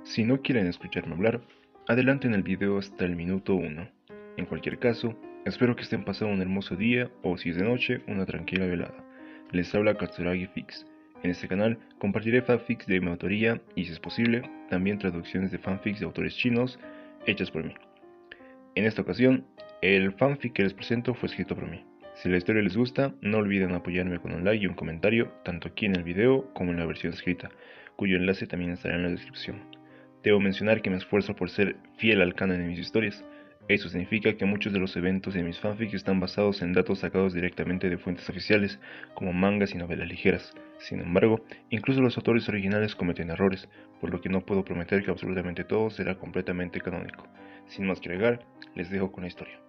Si no quieren escucharme hablar, adelanten el video hasta el minuto 1. En cualquier caso, espero que estén pasando un hermoso día o si es de noche, una tranquila velada. Les habla Katsuragi Fix. En este canal compartiré fanfics de mi autoría y si es posible, también traducciones de fanfics de autores chinos hechas por mí. En esta ocasión, el fanfic que les presento fue escrito por mí. Si la historia les gusta, no olviden apoyarme con un like y un comentario, tanto aquí en el video como en la versión escrita, cuyo enlace también estará en la descripción. Debo mencionar que me esfuerzo por ser fiel al canon de mis historias. Eso significa que muchos de los eventos de mis fanfics están basados en datos sacados directamente de fuentes oficiales, como mangas y novelas ligeras. Sin embargo, incluso los autores originales cometen errores, por lo que no puedo prometer que absolutamente todo será completamente canónico. Sin más que agregar, les dejo con la historia.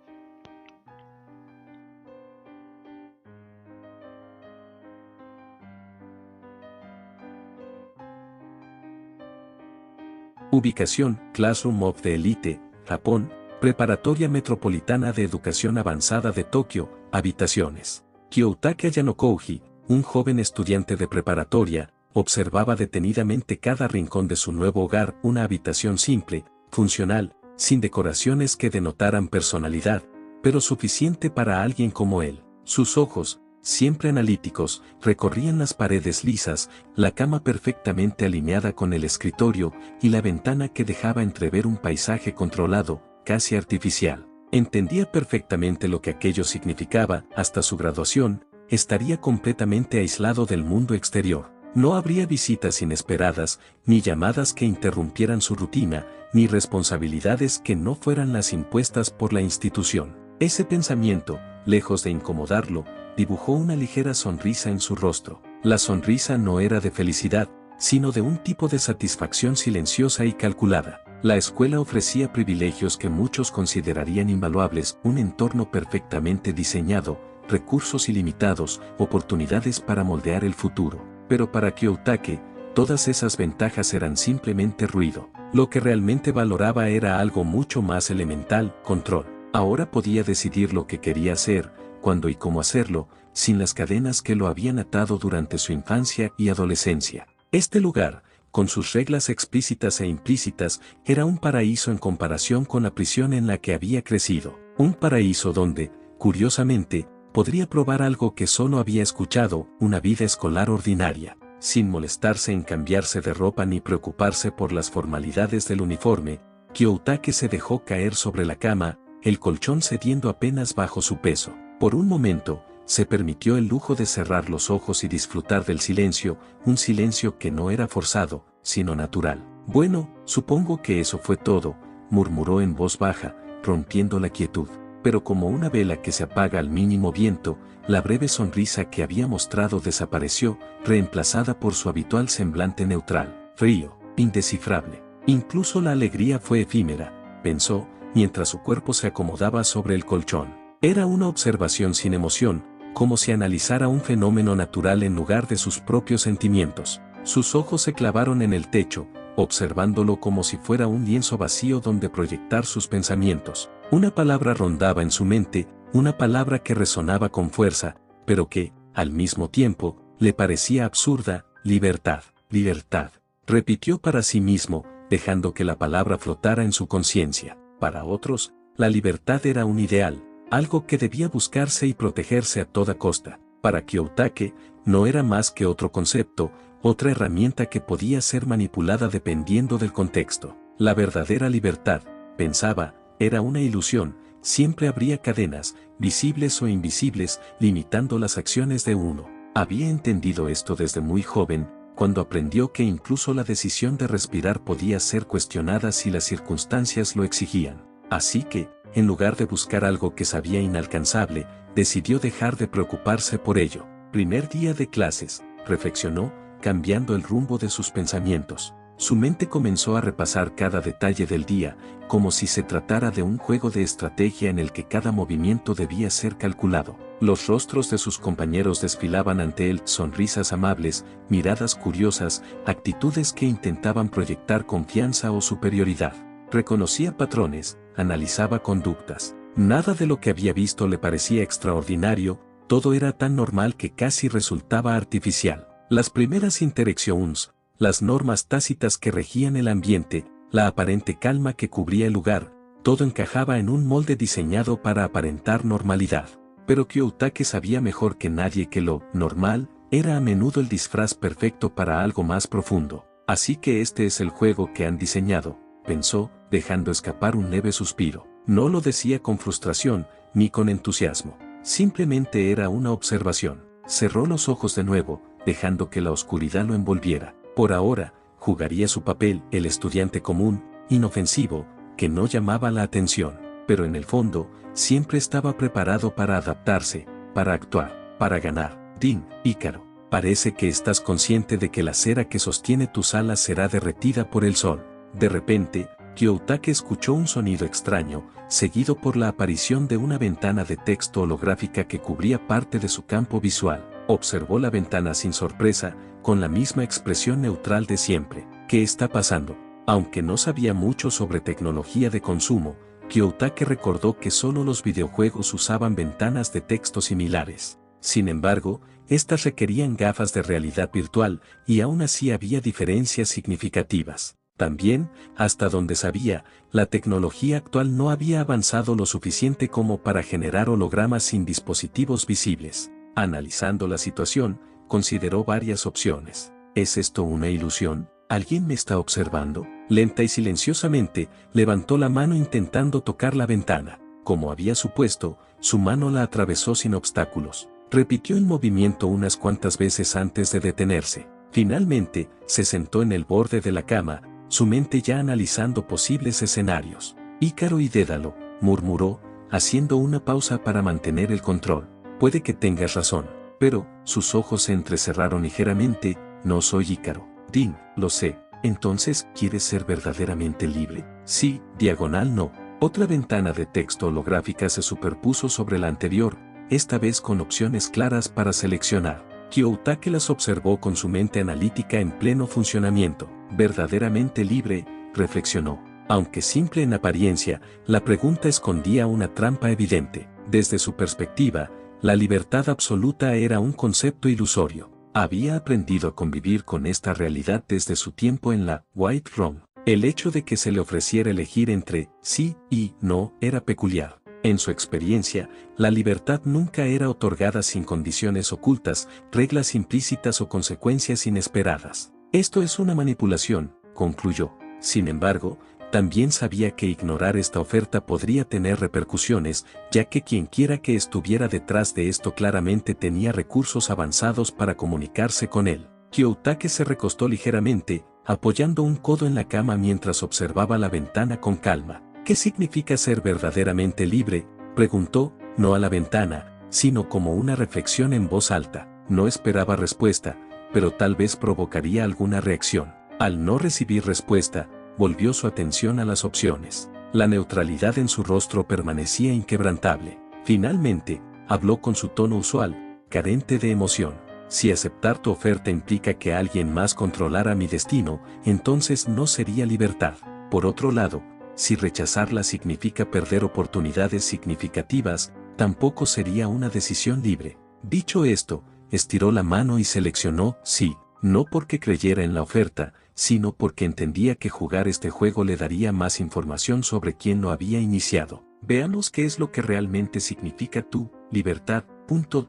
Ubicación: Classroom of the Elite, Japón, Preparatoria Metropolitana de Educación Avanzada de Tokio, habitaciones. Kyoutake Ayanokouji, un joven estudiante de preparatoria, observaba detenidamente cada rincón de su nuevo hogar, una habitación simple, funcional, sin decoraciones que denotaran personalidad, pero suficiente para alguien como él. Sus ojos, siempre analíticos, recorrían las paredes lisas, la cama perfectamente alineada con el escritorio y la ventana que dejaba entrever un paisaje controlado, casi artificial. Entendía perfectamente lo que aquello significaba. Hasta su graduación, estaría completamente aislado del mundo exterior. No habría visitas inesperadas, ni llamadas que interrumpieran su rutina, ni responsabilidades que no fueran las impuestas por la institución. Ese pensamiento, lejos de incomodarlo, dibujó una ligera sonrisa en su rostro. La sonrisa no era de felicidad, sino de un tipo de satisfacción silenciosa y calculada. La escuela ofrecía privilegios que muchos considerarían invaluables, un entorno perfectamente diseñado, recursos ilimitados, oportunidades para moldear el futuro. Pero para Kyoutake, todas esas ventajas eran simplemente ruido. Lo que realmente valoraba era algo mucho más elemental: control. Ahora podía decidir lo que quería hacer, cuándo y cómo hacerlo, sin las cadenas que lo habían atado durante su infancia y adolescencia. Este lugar, con sus reglas explícitas e implícitas, era un paraíso en comparación con la prisión en la que había crecido. Un paraíso donde, curiosamente, podría probar algo que solo había escuchado: una vida escolar ordinaria, sin molestarse en cambiarse de ropa ni preocuparse por las formalidades del uniforme. Kyoutake se dejó caer sobre la cama, el colchón cediendo apenas bajo su peso. Por un momento, se permitió el lujo de cerrar los ojos y disfrutar del silencio, un silencio que no era forzado, sino natural. Bueno, supongo que eso fue todo, murmuró en voz baja, rompiendo la quietud. Pero como una vela que se apaga al mínimo viento, la breve sonrisa que había mostrado desapareció, reemplazada por su habitual semblante neutral, frío, indescifrable. Incluso la alegría fue efímera, pensó, mientras su cuerpo se acomodaba sobre el colchón. Era una observación sin emoción, como si analizara un fenómeno natural en lugar de sus propios sentimientos. Sus ojos se clavaron en el techo, observándolo como si fuera un lienzo vacío donde proyectar sus pensamientos. Una palabra rondaba en su mente, una palabra que resonaba con fuerza, pero que, al mismo tiempo, le parecía absurda: libertad, libertad. Repitió para sí mismo, dejando que la palabra flotara en su conciencia. Para otros, la libertad era un ideal, algo que debía buscarse y protegerse a toda costa. Para Kyoutake, no era más que otro concepto, otra herramienta que podía ser manipulada dependiendo del contexto. La verdadera libertad, pensaba, era una ilusión. Siempre habría cadenas, visibles o invisibles, limitando las acciones de uno. Había entendido esto desde muy joven, cuando aprendió que incluso la decisión de respirar podía ser cuestionada si las circunstancias lo exigían. Así que, en lugar de buscar algo que sabía inalcanzable, decidió dejar de preocuparse por ello. Primer día de clases, reflexionó, cambiando el rumbo de sus pensamientos. Su mente comenzó a repasar cada detalle del día, como si se tratara de un juego de estrategia en el que cada movimiento debía ser calculado. Los rostros de sus compañeros desfilaban ante él, sonrisas amables, miradas curiosas, actitudes que intentaban proyectar confianza o superioridad. Reconocía patrones, analizaba conductas. Nada de lo que había visto le parecía extraordinario, todo era tan normal que casi resultaba artificial. Las primeras interacciones, las normas tácitas que regían el ambiente, la aparente calma que cubría el lugar, todo encajaba en un molde diseñado para aparentar normalidad. Pero Kiyotake sabía mejor que nadie que lo normal era a menudo el disfraz perfecto para algo más profundo. Así que este es el juego que han diseñado, pensó, dejando escapar un leve suspiro. No lo decía con frustración, ni con entusiasmo. Simplemente era una observación. Cerró los ojos de nuevo, dejando que la oscuridad lo envolviera. Por ahora, jugaría su papel, el estudiante común, inofensivo, que no llamaba la atención, pero en el fondo, siempre estaba preparado para adaptarse, para actuar, para ganar. Din, Ícaro, parece que estás consciente de que la cera que sostiene tus alas será derretida por el sol. De repente, Kiyotake escuchó un sonido extraño, seguido por la aparición de una ventana de texto holográfica que cubría parte de su campo visual. Observó la ventana sin sorpresa, con la misma expresión neutral de siempre. ¿Qué está pasando? Aunque no sabía mucho sobre tecnología de consumo, Kiyotake recordó que solo los videojuegos usaban ventanas de texto similares. Sin embargo, estas requerían gafas de realidad virtual, y aún así había diferencias significativas. También, hasta donde sabía, la tecnología actual no había avanzado lo suficiente como para generar hologramas sin dispositivos visibles. Analizando la situación, consideró varias opciones. ¿Es esto una ilusión? ¿Alguien me está observando? Lenta y silenciosamente, levantó la mano intentando tocar la ventana. Como había supuesto, su mano la atravesó sin obstáculos. Repitió el movimiento unas cuantas veces antes de detenerse. Finalmente, se sentó en el borde de la cama, su mente ya analizando posibles escenarios. Ícaro y Dédalo, murmuró, haciendo una pausa para mantener el control. Puede que tengas razón, pero, sus ojos se entrecerraron ligeramente, no soy Ícaro. Din, lo sé. Entonces, ¿quieres ser verdaderamente libre? Sí, diagonal no. Otra ventana de texto holográfica se superpuso sobre la anterior, esta vez con opciones claras para seleccionar. Kiyotake las observó con su mente analítica en pleno funcionamiento. Verdaderamente libre, reflexionó. Aunque simple en apariencia, la pregunta escondía una trampa evidente. Desde su perspectiva, la libertad absoluta era un concepto ilusorio. Había aprendido a convivir con esta realidad desde su tiempo en la White Room. El hecho de que se le ofreciera elegir entre sí y no era peculiar. En su experiencia, la libertad nunca era otorgada sin condiciones ocultas, reglas implícitas o consecuencias inesperadas. Esto es una manipulación, concluyó. Sin embargo, también sabía que ignorar esta oferta podría tener repercusiones, ya que quienquiera que estuviera detrás de esto claramente tenía recursos avanzados para comunicarse con él. Kiyotake se recostó ligeramente, apoyando un codo en la cama mientras observaba la ventana con calma. ¿Qué significa ser verdaderamente libre?, preguntó, no a la ventana, sino como una reflexión en voz alta. No esperaba respuesta, pero tal vez provocaría alguna reacción. Al no recibir respuesta, volvió su atención a las opciones. La neutralidad en su rostro permanecía inquebrantable. Finalmente, habló con su tono usual, carente de emoción. Si aceptar tu oferta implica que alguien más controlara mi destino, entonces no sería libertad. Por otro lado, si rechazarla significa perder oportunidades significativas, tampoco sería una decisión libre. Dicho esto, estiró la mano y seleccionó sí, no porque creyera en la oferta, sino porque entendía que jugar este juego le daría más información sobre quién lo había iniciado. Veamos qué es lo que realmente significa tu libertad.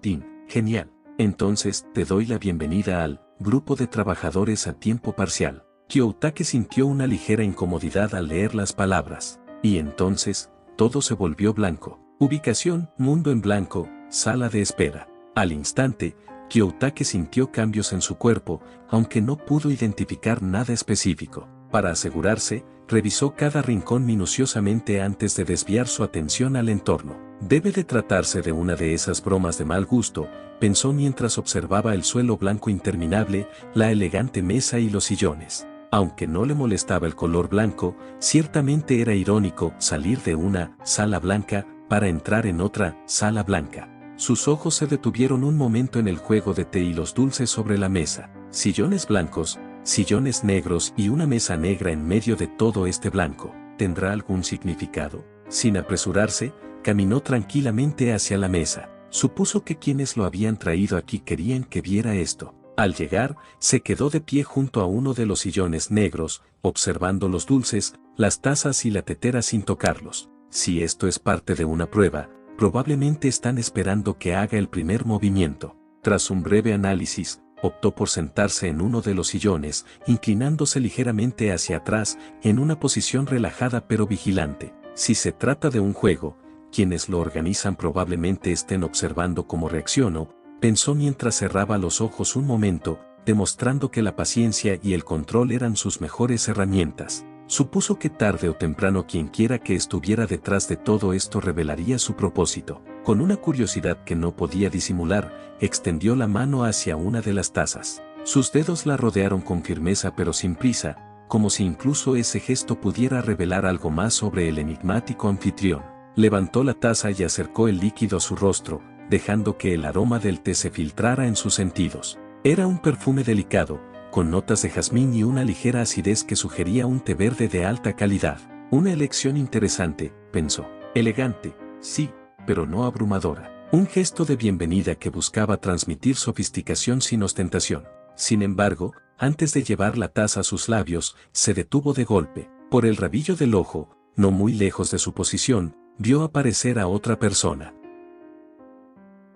Din, genial. Entonces te doy la bienvenida al grupo de trabajadores a tiempo parcial. Kiyotake sintió una ligera incomodidad al leer las palabras. Y entonces, todo se volvió blanco. Ubicación, mundo en blanco, sala de espera. Al instante, Kiyotake sintió cambios en su cuerpo, aunque no pudo identificar nada específico. Para asegurarse, revisó cada rincón minuciosamente antes de desviar su atención al entorno. Debe de tratarse de una de esas bromas de mal gusto, pensó mientras observaba el suelo blanco interminable, la elegante mesa y los sillones. Aunque no le molestaba el color blanco, ciertamente era irónico salir de una sala blanca para entrar en otra sala blanca. Sus ojos se detuvieron un momento en el juego de té y los dulces sobre la mesa. Sillones blancos, sillones negros y una mesa negra en medio de todo este blanco. ¿Tendrá algún significado? Sin apresurarse, caminó tranquilamente hacia la mesa. Supuso que quienes lo habían traído aquí querían que viera esto. Al llegar, se quedó de pie junto a uno de los sillones negros, observando los dulces, las tazas y la tetera sin tocarlos. Si esto es parte de una prueba, probablemente están esperando que haga el primer movimiento. Tras un breve análisis, optó por sentarse en uno de los sillones, inclinándose ligeramente hacia atrás, en una posición relajada pero vigilante. Si se trata de un juego, quienes lo organizan probablemente estén observando cómo reacciono, pensó mientras cerraba los ojos un momento, demostrando que la paciencia y el control eran sus mejores herramientas. Supuso que tarde o temprano quienquiera que estuviera detrás de todo esto revelaría su propósito. Con una curiosidad que no podía disimular, extendió la mano hacia una de las tazas. Sus dedos la rodearon con firmeza pero sin prisa, como si incluso ese gesto pudiera revelar algo más sobre el enigmático anfitrión. Levantó la taza y acercó el líquido a su rostro, dejando que el aroma del té se filtrara en sus sentidos. Era un perfume delicado, con notas de jazmín y una ligera acidez que sugería un té verde de alta calidad. Una elección interesante, pensó. Elegante, sí, pero no abrumadora. Un gesto de bienvenida que buscaba transmitir sofisticación sin ostentación. Sin embargo, antes de llevar la taza a sus labios, se detuvo de golpe. Por el rabillo del ojo, no muy lejos de su posición, vio aparecer a otra persona.